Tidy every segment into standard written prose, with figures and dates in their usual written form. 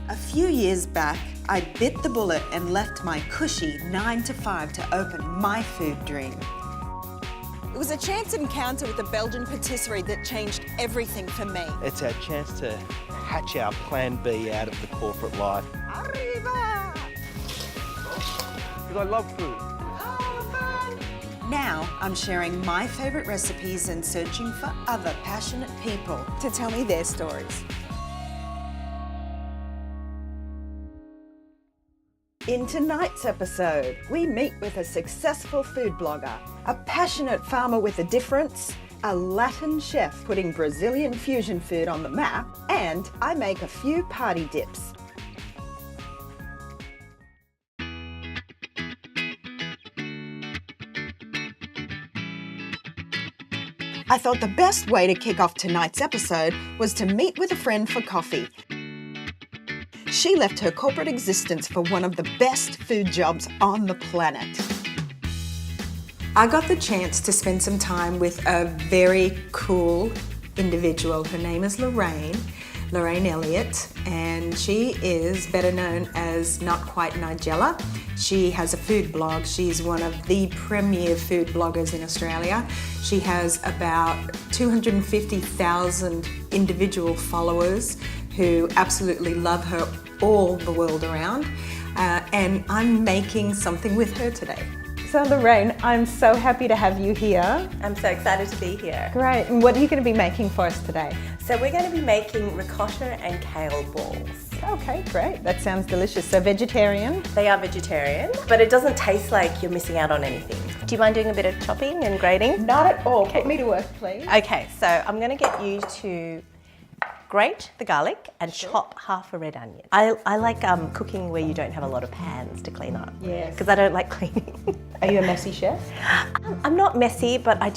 A few years back, I bit the bullet and left my cushy 9 to 5 to open my food dream. It was a chance encounter with a Belgian patisserie that changed everything for me. It's our chance to hatch our plan B out of the corporate life. Arriba! Because I love food. Now I'm sharing my favourite recipes and searching for other passionate people to tell me their stories. In tonight's episode, we meet with a successful food blogger, a passionate farmer with a difference, a Latin chef putting Brazilian fusion food on the map, and I make a few party dips. I thought the best way to kick off tonight's episode was to meet with a friend for coffee. She left her corporate existence for one of the best food jobs on the planet. I got the chance to spend some time with a very cool individual. Her name is Lorraine Eliot, and she is better known as Not Quite Nigella. She has a food blog. She's one of the premier food bloggers in Australia. She has about 250,000 individual followers who absolutely love her all the world around. And I'm making something with her today. So Lorraine, I'm so happy to have you here. I'm so excited to be here. Great. And what are you going to be making for us today? So we're going to be making ricotta and kale balls. Okay, great. That sounds delicious. So vegetarian? They are vegetarian, but it doesn't taste like you're missing out on anything. Do you mind doing a bit of chopping and grating? Not at all. Okay. Put me to work, please. Okay, so I'm going to get you to grate the garlic and chop half a red onion. I like cooking where you don't have a lot of pans to clean up. Yes. Because I don't like cleaning. Are you a messy chef? I'm not messy, but I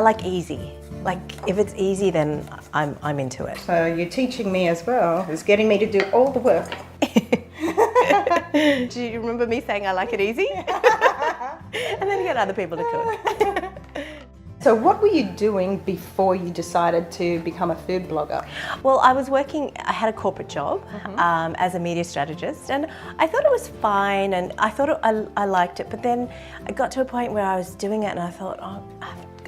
like easy. Like if it's easy, then I'm into it. So you're teaching me as well, who's getting me to do all the work. Do you remember me saying I like it easy? And then get other people to cook. So what were you doing before you decided to become a food blogger? Well, I had a corporate job as a media strategist, and I thought it was fine, and I thought I liked it, but then I got to a point where I was doing it and I thought, oh,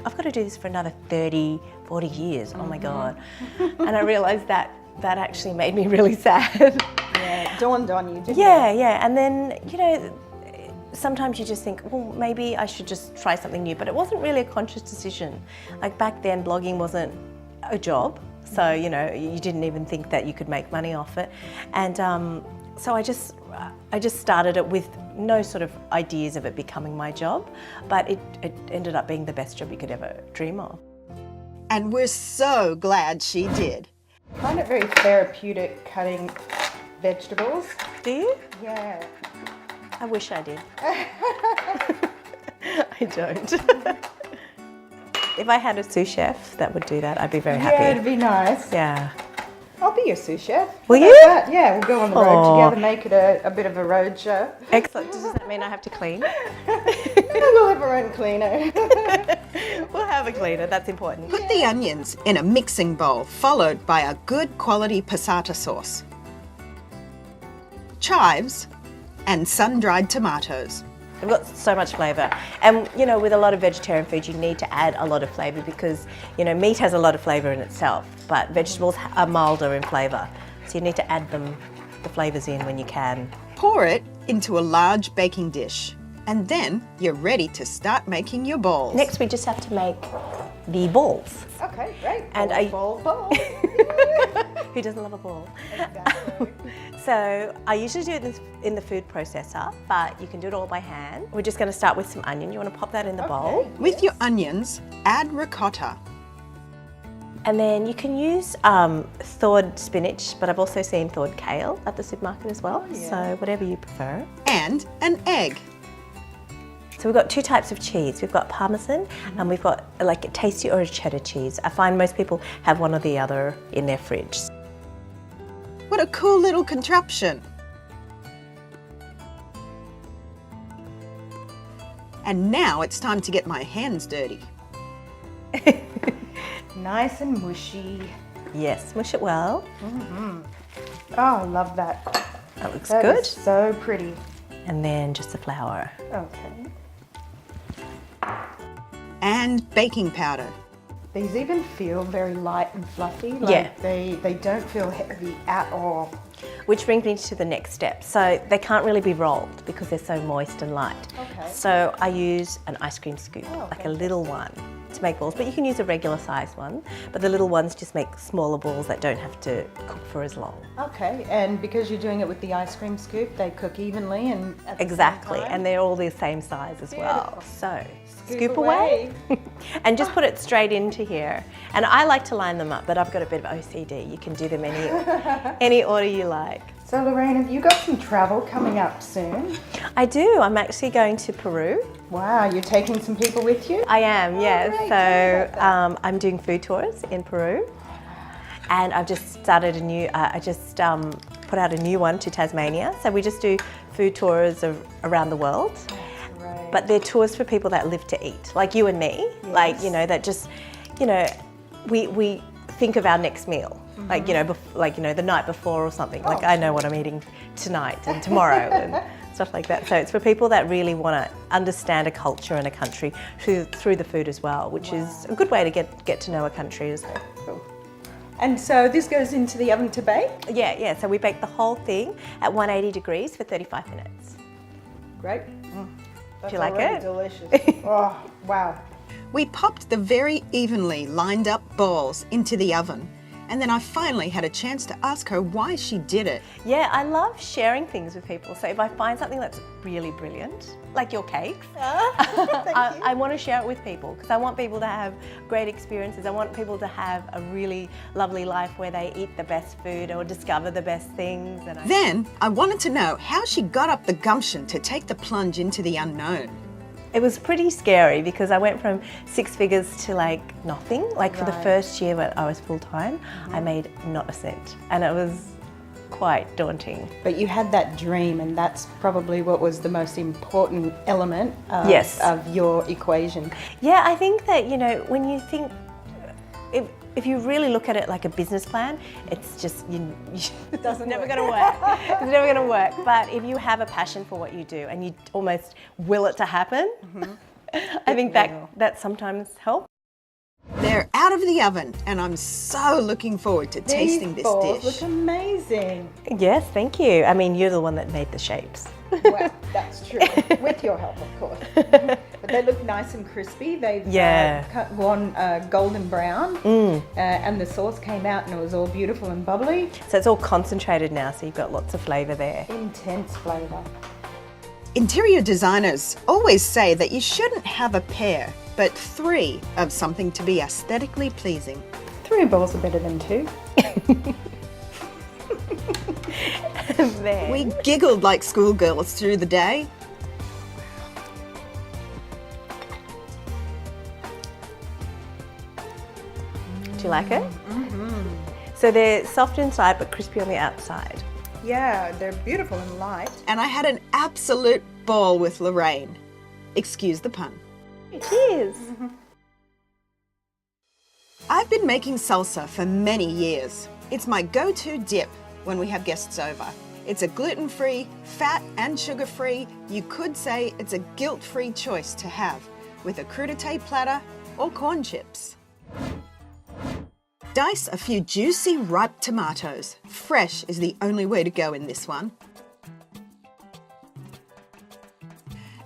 I've got to do this for another 30, 40 years, oh my God. And I realised that actually made me really sad. Yeah, it dawned on you, didn't it? Yeah, and then, sometimes you just think, well, maybe I should just try something new, but it wasn't really a conscious decision. Like back then, blogging wasn't a job, so you didn't even think that you could make money off it. And so I just started it with no sort of ideas of it becoming my job, but it ended up being the best job you could ever dream of. And we're so glad she did. I find it very therapeutic cutting vegetables. Do you? Yeah. I wish I did. I don't. If I had a sous chef that would do that, I'd be very happy. Yeah, it'd be nice. Yeah. I'll be your sous chef. Will How you? about that? Yeah, we'll go on the road together, make it a bit of a road show. Excellent. Does that mean I have to clean? We'll have our own cleaner. We'll have a cleaner, that's important. Put the onions in a mixing bowl, followed by a good quality passata sauce, chives, and sun-dried tomatoes. We've got so much flavour. And, with a lot of vegetarian food, you need to add a lot of flavour because, meat has a lot of flavour in itself, but vegetables are milder in flavour. So you need to add the flavours in when you can. Pour it into a large baking dish, and then you're ready to start making your balls. Next, we just have to make the balls. Okay, great. And ball. Who doesn't love a ball? Exactly. So I usually do this in the food processor, but you can do it all by hand. We're just going to start with some onion. You want to pop that in the bowl. With your onions, add ricotta. And then you can use thawed spinach, but I've also seen thawed kale at the supermarket as well. So whatever you prefer. And an egg. So we've got two types of cheese. We've got Parmesan and we've got like a tasty or a cheddar cheese. I find most people have one or the other in their fridge. What a cool little contraption. And now it's time to get my hands dirty. Nice and mushy. Yes, mush it well. Oh, I love that. That looks That good. is so pretty. And then just the flour. Okay. And baking powder. These even feel very light and fluffy. Like Yeah. They don't feel heavy at all. Which brings me to the next step. So they can't really be rolled because they're so moist and light. Okay. So I use an ice cream scoop, Oh, like a little one, to make balls. But you can use a regular size one. But the little ones just make smaller balls that don't have to cook for as long. Okay, and because you're doing it with the ice cream scoop, they cook evenly and at the same Exactly, time? and they're all the same size as well. Beautiful. So Scoop away and just put it straight into here. And I like to line them up, but I've got a bit of OCD. You can do them any order you like. So Lorraine, have you got some travel coming up soon? I do. I'm actually going to Peru. Wow, you're taking some people with you? I am, yes. great. Tell me about So I'm doing food tours in Peru, and I've just started a new. I just put out a new one to Tasmania. So we just do food tours around the world. Right. But they're tours for people that live to eat, like you and me. Yes. Like, you know, that just, you know, we think of our next meal. Like, you know, the night before or something. Like, I know what I'm eating tonight and tomorrow and stuff like that. So it's for people that really want to understand a culture and a country through the food as well, which is a good way to get to know a country as well. Cool. And so this goes into the oven to bake? Yeah. So we bake the whole thing at 180 degrees for 35 minutes. Great. That's you like already it? delicious. Oh, wow. We popped the very evenly lined up balls into the oven, and then I finally had a chance to ask her why she did it. Yeah, I love sharing things with people. So if I find something that's really brilliant, like your cakes, I want to share it with people because I want people to have great experiences. I want people to have a really lovely life where they eat the best food or discover the best things. And Then I wanted to know how she got up the gumption to take the plunge into the unknown. it was pretty scary because I went from 6 figures to like nothing. Like for the first year when I was full-time, I made not a cent, and it was quite daunting. But you had that dream, and that's probably what was the most important element Yes. of your equation. Yeah, I think that, you know, when you think, if you really look at it like a business plan, it's just, it's never going to work. It's never going to work. But if you have a passion for what you do and you almost will it to happen, I think that sometimes helps. They're out of the oven, and I'm so looking forward to tasting These this balls dish. look amazing. Yes, thank you. I mean, you're the one that made the shapes. Well, that's true. With your help, of course. But they look nice and crispy. They've gone golden brown, and the sauce came out and it was all beautiful and bubbly. So it's all concentrated now, so you've got lots of flavour there. Intense flavour. Interior designers always say that you shouldn't have a pair, but 3 of something to be aesthetically pleasing. 3 balls are better than 2. There. We giggled like schoolgirls through the day. Do you like it? So they're soft inside but crispy on the outside. Yeah, they're beautiful and light. And I had an absolute ball with Lorraine. Excuse the pun. It is. I've been making salsa for many years. It's my go-to dip when we have guests over. It's a gluten-free, fat and sugar-free. You could say it's a guilt-free choice to have with a crudité platter or corn chips. Dice a few juicy, ripe tomatoes. Fresh is the only way to go in this one.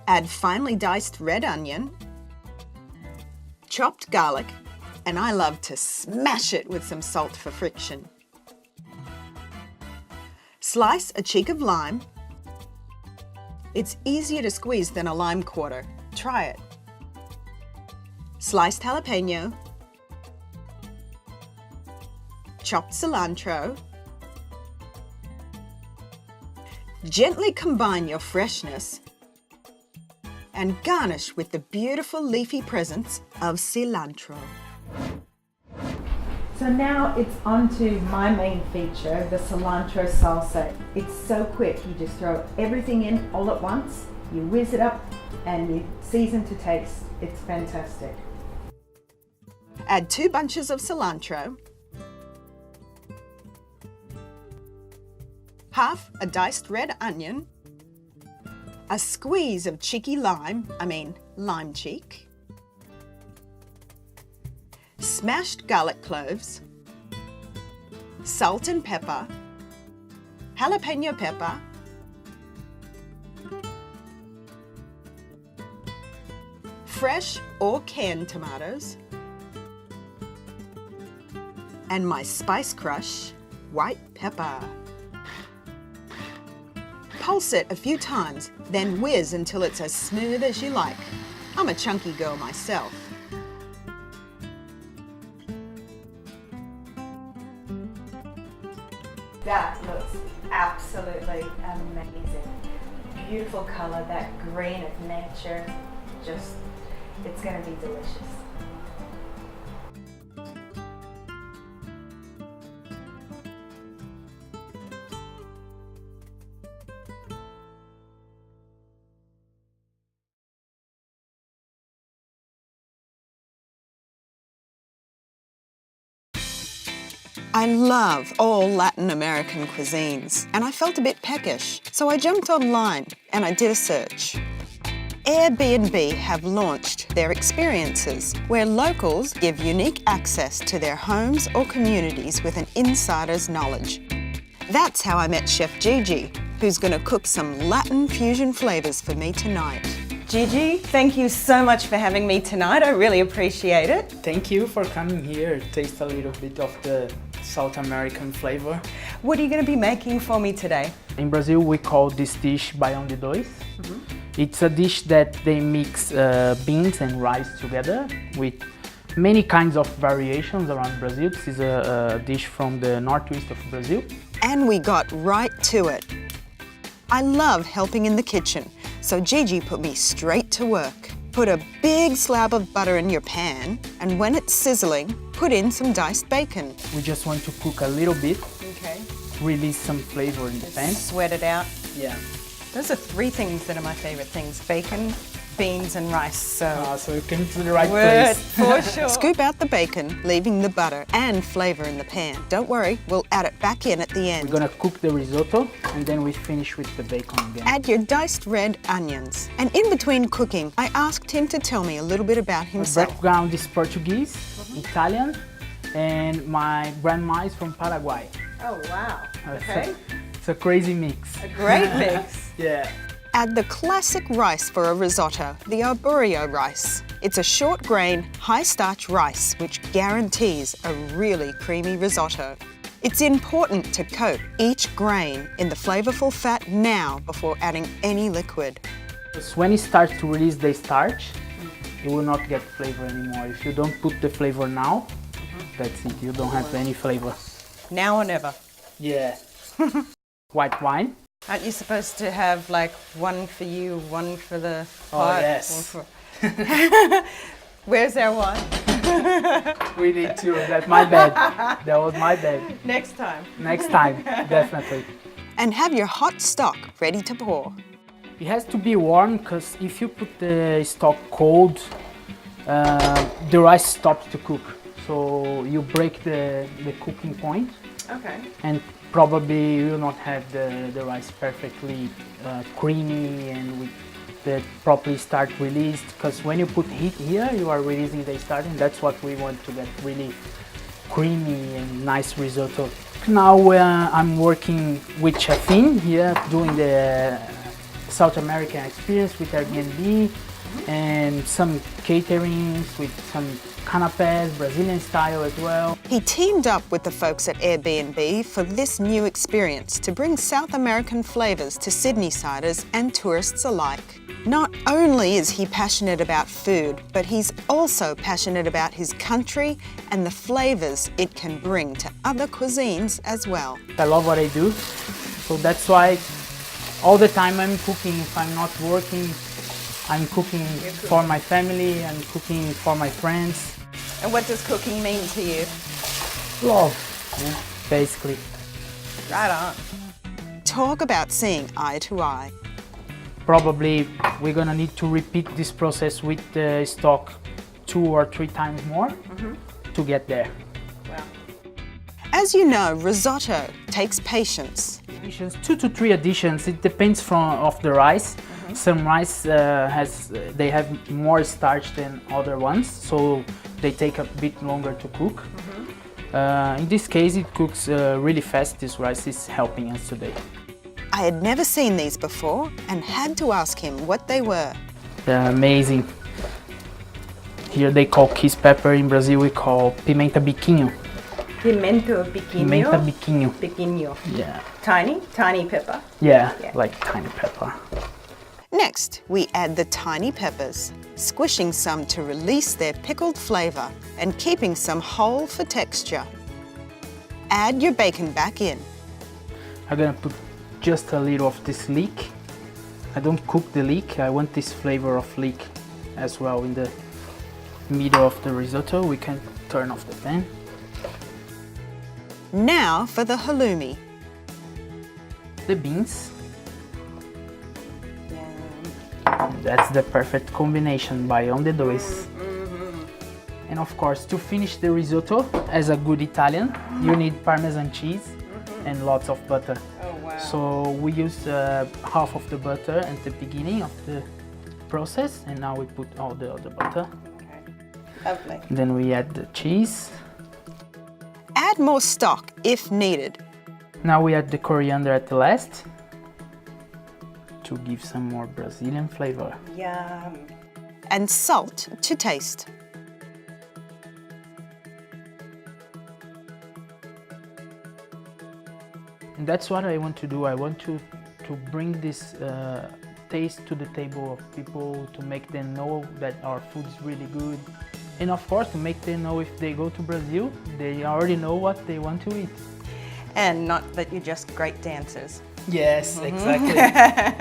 Add finely diced red onion, chopped garlic, and I love to smash it with some salt for friction. Slice a cheek of lime. It's easier to squeeze than a lime quarter. Try it. Sliced jalapeno, chopped cilantro. Gently combine your freshness and garnish with the beautiful leafy presence of cilantro. So now it's on to my main feature, the cilantro salsa. It's so quick, you just throw everything in all at once, you whiz it up, and you season to taste. It's fantastic. Add 2 bunches of cilantro, half a diced red onion, a squeeze of cheeky lime cheek, smashed garlic cloves, salt and pepper, jalapeno pepper, fresh or canned tomatoes, and my spice crush, white pepper. Pulse it a few times, then whiz until it's as smooth as you like. I'm a chunky girl myself. That looks absolutely amazing. Beautiful colour, that green of nature. Just, it's going to be delicious. I love all Latin American cuisines, and I felt a bit peckish, so I jumped online and I did a search. Airbnb have launched their experiences, where locals give unique access to their homes or communities with an insider's knowledge. That's how I met Chef Gigi, who's going to cook some Latin fusion flavours for me tonight. Gigi, thank you so much for having me tonight. I really appreciate it. Thank you for coming here. Taste a little bit of the South American flavor. What are you going to be making for me today? In Brazil, we call this dish baião de dois. It's a dish that they mix beans and rice together with many kinds of variations around Brazil. This is a dish from the northeast of Brazil. And we got right to it. I love helping in the kitchen, so Gigi put me straight to work. Put a big slab of butter in your pan, and when it's sizzling, put in some diced bacon. We just want to cook a little bit, Okay. release some flavor in the pan. Sweat it out. Yeah. Those are three things that are my favourite things: bacon, beans and rice. So you came to the right Word, place. for sure. Scoop out the bacon, leaving the butter and flavour in the pan. Don't worry, we'll add it back in at the end. We're gonna cook the risotto and then we finish with the bacon again. Add your diced red onions. And in between cooking, I asked him to tell me a little bit about My himself. background is Portuguese, Italian, and my grandma is from Paraguay. Oh, wow. It's a crazy mix. A great mix. Yeah. Add the classic rice for a risotto, the arborio rice. It's a short grain, high starch rice which guarantees a really creamy risotto. It's important to coat each grain in the flavourful fat now before adding any liquid. Because when it starts to release the starch, you will not get flavor anymore. If you don't put the flavor now, that's it. You don't have any flavor. Now or never. Yeah. White wine. Aren't you supposed to have like one for you, one for the Oh, pot? yes. one for- Where's our wine? We need to. That's my bad. That was my bad. Next time. Next time, definitely. And have your hot stock ready to pour. It has to be warm because if you put the stock cold, the rice stops to cook. So you break the cooking point. Okay. And probably you will not have the rice perfectly creamy and with the properly starch released, because when you put heat here you are releasing the starch, and that's what we want to get really creamy and nice risotto. Now I'm working with Chefin here doing the South American experience with Airbnb and some caterings with some canapés, Brazilian style as well. He teamed up with the folks at Airbnb for this new experience to bring South American flavours to Sydneysiders and tourists alike. Not only is he passionate about food, but he's also passionate about his country and the flavours it can bring to other cuisines as well. I love what I do, so that's why all the time I'm cooking. If I'm not working, I'm cooking for my family, I'm cooking for my friends. And what does cooking mean to you? Love, yeah, basically. Right on. Talk about seeing eye to eye. Probably we're gonna need to repeat this process with the stock 2 or 3 times more to get there. Wow. As you know, risotto takes patience. additions, 2 to 3 additions. It depends of the rice. Some rice they have more starch than other ones, so they take a bit longer to cook. In this case, it cooks really fast. This rice is helping us today. I had never seen these before and had to ask him what they were. They're amazing. Here they call kiss pepper. In Brazil, we call pimenta biquinho. Pimento biquinho. Pimenta biquinho. Biquinho. Yeah. Tiny pepper. Yeah, like tiny pepper. Next, we add the tiny peppers, squishing some to release their pickled flavour and keeping some whole for texture. Add your bacon back in. I'm gonna put just a little of this leek. I don't cook the leek. I want this flavor of leek as well in the middle of the risotto. We can turn off the pan. Now for the halloumi. The beans. That's the perfect combination, baião de dois. And of course, to finish the risotto, as a good Italian, you need Parmesan cheese and lots of butter. Oh wow. So we use half of the butter at the beginning of the process, and now we put all the other butter. Okay. Lovely. Then we add the cheese. Add more stock if needed. Now we add the coriander at the last to give some more Brazilian flavor. Yum. And salt to taste. And that's what I want to do. I want to bring this taste to the table of people, to make them know that our food is really good. And of course, to make them know if they go to Brazil, they already know what they want to eat. And not that you're just great dancers. Yes, exactly.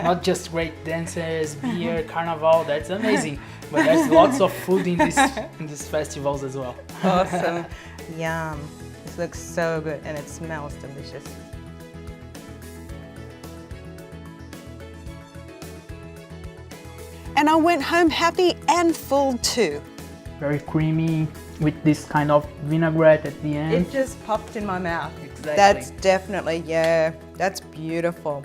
Not just great dancers, beer, carnival, that's amazing. But there's lots of food in these festivals as well. Awesome. Yum. This looks so good and it smells delicious. And I went home happy and full too. Very creamy with this kind of vinaigrette at the end. It just popped in my mouth. Exactly. That's definitely, yeah, that's beautiful.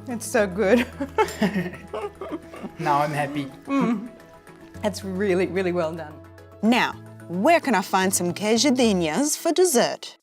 It's so good. Now I'm happy. That's really, really well done. Now, where can I find some queijadinhas for dessert?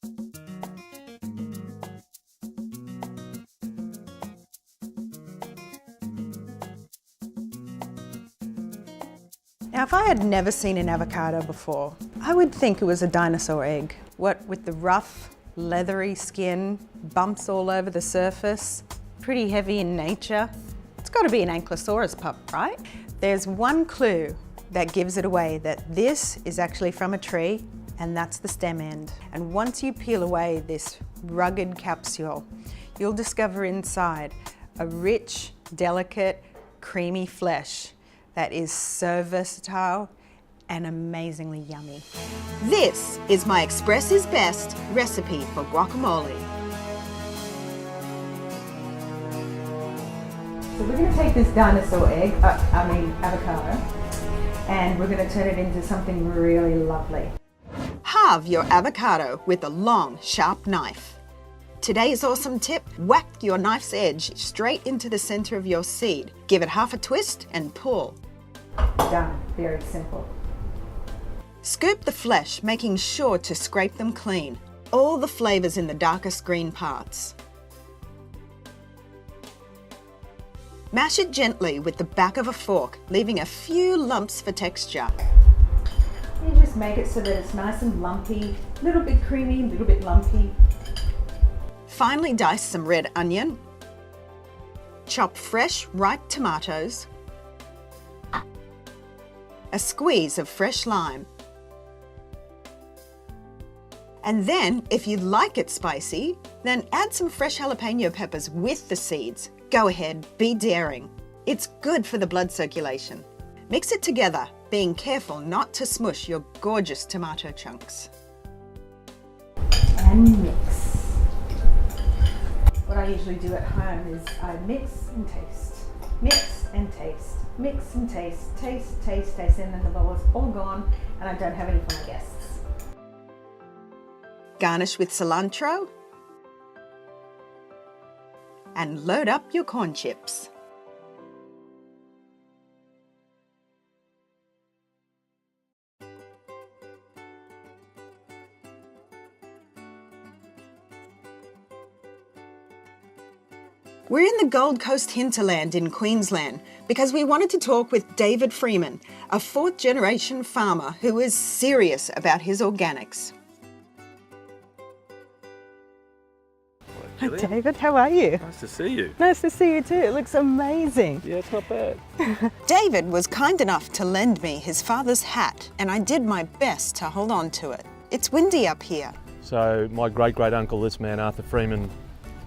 Now, if I had never seen an avocado before, I would think it was a dinosaur egg. What with the rough, leathery skin, bumps all over the surface, pretty heavy in nature. It's got to be an ankylosaurus pup, right? There's one clue that gives it away, that this is actually from a tree, and that's the stem end. And once you peel away this rugged capsule, you'll discover inside a rich, delicate, creamy flesh that is so versatile and amazingly yummy. This is my Express is Best recipe for guacamole. So we're going to take this dinosaur egg, avocado, and we're going to turn it into something really lovely. Halve your avocado with a long, sharp knife. Today's awesome tip, whack your knife's edge straight into the center of your seed. Give it half a twist and pull. Done. Very simple. Scoop the flesh, making sure to scrape them clean. All the flavors in the darkest green parts. Mash it gently with the back of a fork, leaving a few lumps for texture. You just make it so that it's nice and lumpy, a little bit creamy, a little bit lumpy. Finely dice some red onion. Chop fresh, ripe tomatoes. A squeeze of fresh lime. And then, if you like it spicy, then add some fresh jalapeno peppers with the seeds. Go ahead, be daring. It's good for the blood circulation. Mix it together, being careful not to smush your gorgeous tomato chunks. And mix. What I usually do at home is I mix and taste. Mix and taste. Mix and taste. Taste, taste, taste. And then the bowl is all gone and I don't have any for my guests. garnish with cilantro, and load up your corn chips. We're in the Gold Coast hinterland in Queensland because we wanted to talk with David Freeman, a fourth-generation farmer who is serious about his organics. Hi David, how are you? Nice to see you. Nice to see you too. It looks amazing. Yeah, it's not bad. David was kind enough to lend me his father's hat, and I did my best to hold on to it. It's windy up here. So my great-great-uncle, this man, Arthur Freeman,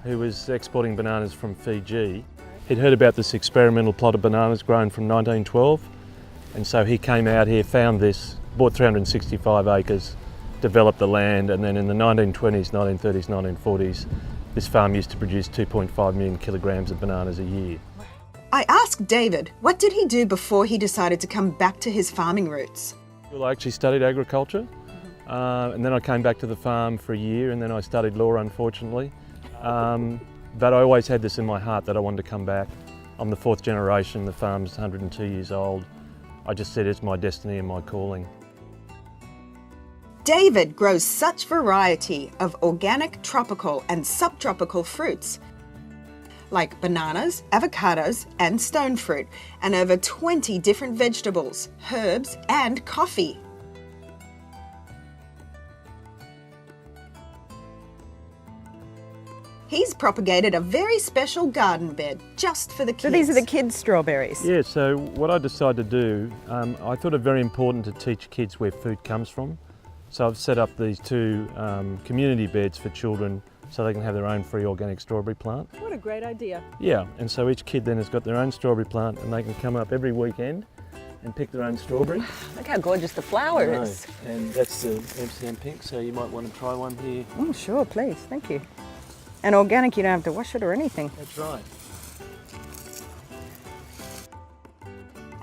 who was exporting bananas from Fiji, he'd heard about this experimental plot of bananas grown from 1912, and so he came out here, found this, bought 365 acres, developed the land, and then in the 1920s, 1930s, 1940s, this farm used to produce 2.5 million kilograms of bananas a year. I asked David, what did he do before he decided to come back to his farming roots? Well, I actually studied agriculture, and then I came back to the farm for a year, and then I studied law, unfortunately. But I always had this in my heart that I wanted to come back. I'm the fourth generation, the farm's 102 years old. I just said it's my destiny and my calling. David grows such variety of organic, tropical and subtropical fruits, like bananas, avocados and stone fruit, and over 20 different vegetables, herbs and coffee. He's propagated a very special garden bed just for the kids. So these are the kids' strawberries? Yeah, so what I decided to do, I thought it very important to teach kids where food comes from. So I've set up these two community beds for children so they can have their own free organic strawberry plant. What a great idea. Yeah, and so each kid then has got their own strawberry plant and they can come up every weekend and pick their own strawberry. Look how gorgeous the flower is. And that's the Amsterdam pink, so you might want to try one here. Oh, sure, please. Thank you. And organic, you don't have to wash it or anything. That's right.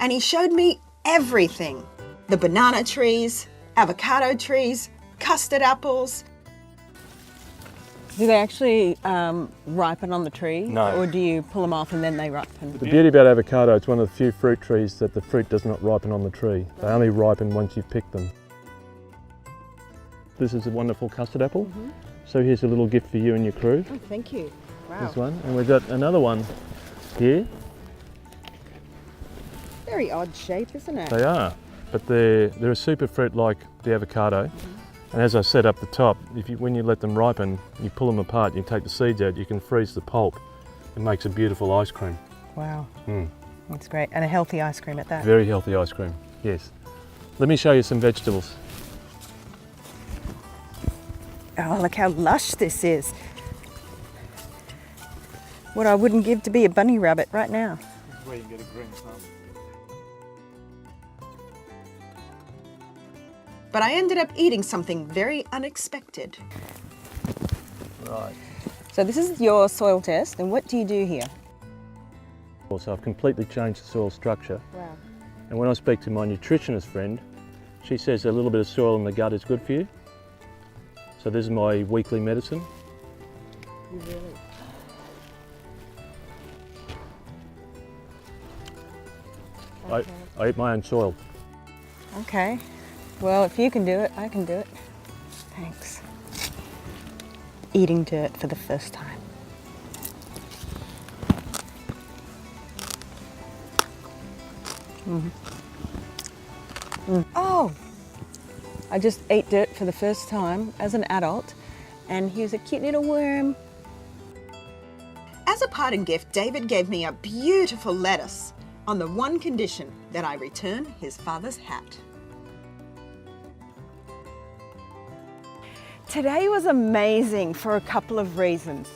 And he showed me everything. The banana trees, avocado trees, custard apples. Do they actually ripen on the tree? No. Or do you pull them off and then they ripen? The beauty about avocado, it's one of the few fruit trees that the fruit does not ripen on the tree. They only ripen once you've picked them. This is a wonderful custard apple. So here's a little gift for you and your crew. Oh, thank you. Wow. This one. And we've got another one here. Very odd shape, isn't it? They are, but they're a super fruit like the avocado. And as I said up the top, when you let them ripen, you pull them apart, you take the seeds out, you can freeze the pulp. It makes a beautiful ice cream. Wow. That's great. And a healthy ice cream at that. Very healthy ice cream, yes. Let me show you some vegetables. Oh, look how lush this is. What I wouldn't give to be a bunny rabbit right now. This is where you can get a green thumb. But I ended up eating something very unexpected. Right. So this is your soil test, and what do you do here? So I've completely changed the soil structure. Wow. And when I speak to my nutritionist friend, she says a little bit of soil in the gut is good for you. So this is my weekly medicine. Really? I eat my own soil. Okay. Well, if you can do it, I can do it. Thanks. Eating dirt for the first time. Oh! I just ate dirt for the first time as an adult, and here's a cute little worm. As a parting gift, David gave me a beautiful lettuce on the one condition that I return his father's hat. Today was amazing for a couple of reasons.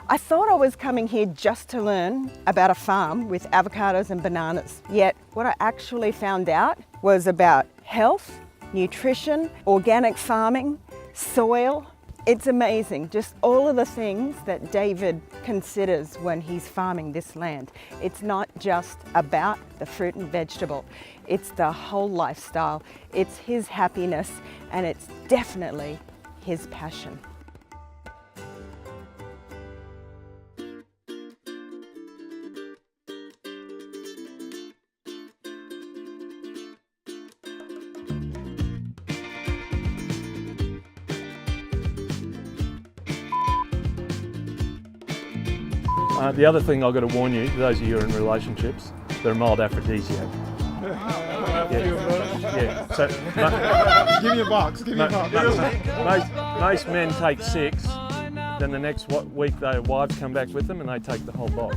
I thought I was coming here just to learn about a farm with avocados and bananas. Yet what I actually found out was about health, nutrition, organic farming, soil. It's amazing, just all of the things that David considers when he's farming this land. It's not just about the fruit and vegetable, it's the whole lifestyle, it's his happiness, and it's definitely his passion. The other thing I've got to warn you, those of you who are in relationships, they're a mild aphrodisiac. Yeah. So, Give me a box. Give me a box. most men take 6, then the next week their wives come back with them and they take the whole box.